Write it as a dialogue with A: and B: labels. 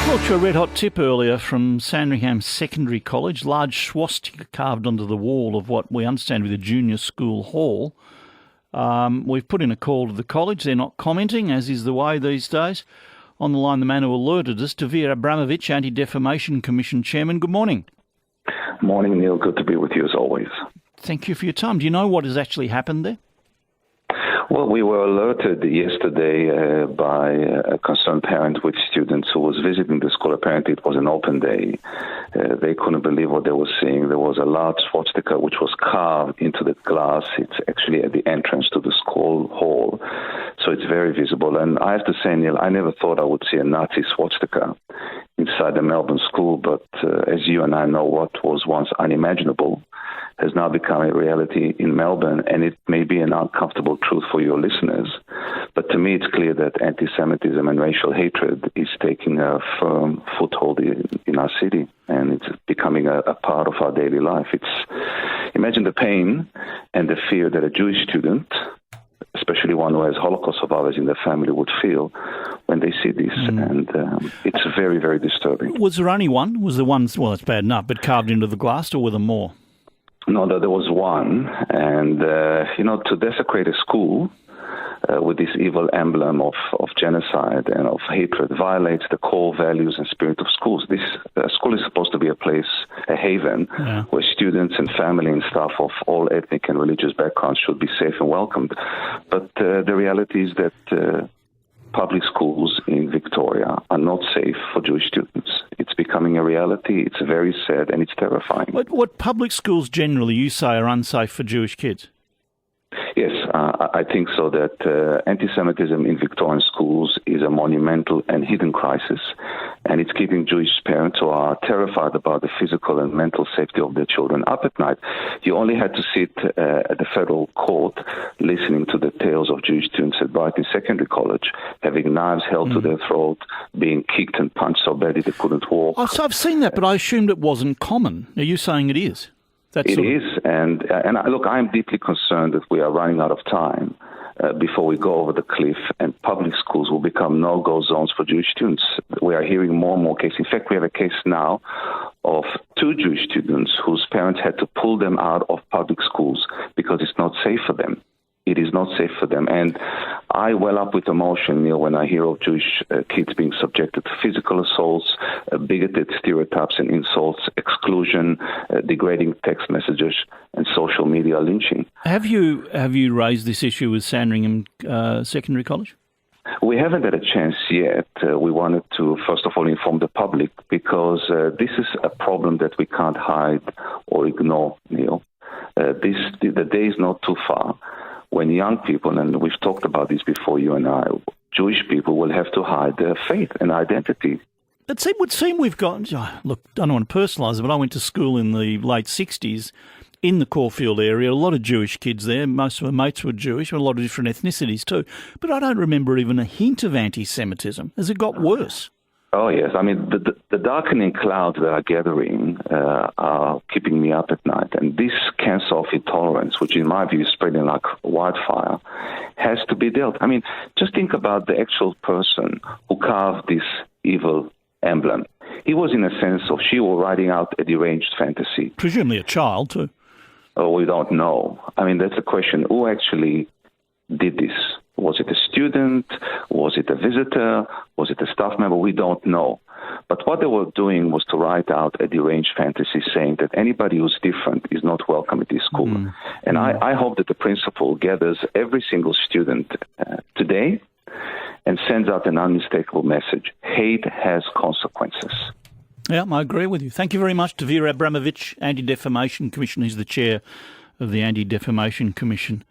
A: Brought you a red-hot tip earlier from Sandringham Secondary College. Large swastika carved onto the wall of what we understand to be the junior school hall. We've put in a call to the college. They're not commenting, as is the way these days. On the line, the man who alerted us, Dvir Abramovich, Anti-Defamation Commission Chairman. Good morning.
B: Morning, Neil. Good to be with you as always.
A: Thank you for your time. Do you know what has actually happened there?
B: Well, we were alerted yesterday by a concerned parent with students who was visiting the school. Apparently, it was an open day. They couldn't believe what they were seeing. There was a large swastika which was carved into the glass. It's actually at the entrance to the school hall, so it's very visible. And I have to say, Neil, I never thought I would see a Nazi swastika inside the Melbourne school, but as you and I know, what was once unimaginable has now become a reality in Melbourne, and it may be an uncomfortable truth for your listeners. But to me, it's clear that anti-Semitism and racial hatred is taking a firm foothold in our city, and it's becoming a part of our daily life. Imagine the pain and the fear that a Jewish student, especially one who has Holocaust survivors in their family, would feel when they see this, and it's very, very disturbing.
A: Was there only one? Was there one, well, it's bad enough, but carved into the glass, or were there more?
B: No, there was one, and, to desecrate a school with this evil emblem of genocide and of hatred violates the core values and spirit of schools. This school is supposed to be a place, a haven, where students and family and staff of all ethnic and religious backgrounds should be safe and welcomed. But the reality is that public schools in Victoria are not safe for Jewish students. It's becoming a reality. It's very sad and it's terrifying.
A: What public schools generally you say are unsafe for Jewish kids?
B: Yes, I think so, that anti-Semitism in Victorian schools is a monumental and hidden crisis, and it's keeping Jewish parents who are terrified about the physical and mental safety of their children up at night. You only had to sit at the federal court listening to the tales of Jewish students at Brighton Secondary College having knives held to their throat, being kicked and punched so badly they couldn't walk.
A: Oh, so I've seen that, but I assumed it wasn't common. Are you saying it is?
B: It is, and look, I'm deeply concerned that we are running out of time before we go over the cliff, and public schools will become no-go zones for Jewish students. We are hearing more and more cases. In fact, we have a case now of 2 Jewish students whose parents had to pull them out of public schools because it's not safe for them. It is not safe for them. And I well up with emotion, Neil, when I hear of Jewish kids being subjected to physical assaults, bigoted stereotypes and insults, exclusion, degrading text messages, and social media lynching.
A: Have you raised this issue with Sandringham Secondary College?
B: We haven't had a chance yet. We wanted to, first of all, inform the public because this is a problem that we can't hide or ignore, Neil. The day is not too far when young people, and we've talked about this before, you and I, Jewish people will have to hide their faith and identity.
A: It would seem we've got, look, I don't want to personalise it, but I went to school in the late 60s in the Caulfield area, a lot of Jewish kids there. Most of my mates were Jewish, a lot of different ethnicities too. But I don't remember even a hint of anti-Semitism. Has it got worse?
B: Oh, yes. I mean, the darkening clouds that are gathering are keeping me up at night. And this cancer of intolerance, which in my view is spreading like wildfire, has to be dealt. I mean, just think about the actual person who carved this evil emblem. He was, in a sense, or she was writing out a deranged fantasy.
A: Presumably a child, too.
B: Oh, we don't know. I mean, that's a question. Who actually did this? Was it a student? Was it a visitor? Was it a staff member? We don't know. But what they were doing was to write out a deranged fantasy saying that anybody who's different is not welcome at this school. And I hope that the principal gathers every single student today and sends out an unmistakable message. Hate has consequences.
A: Yeah, I agree with you. Thank you very much, Dvir Abramovich, Anti-Defamation Commission. He's the chair of the Anti-Defamation Commission.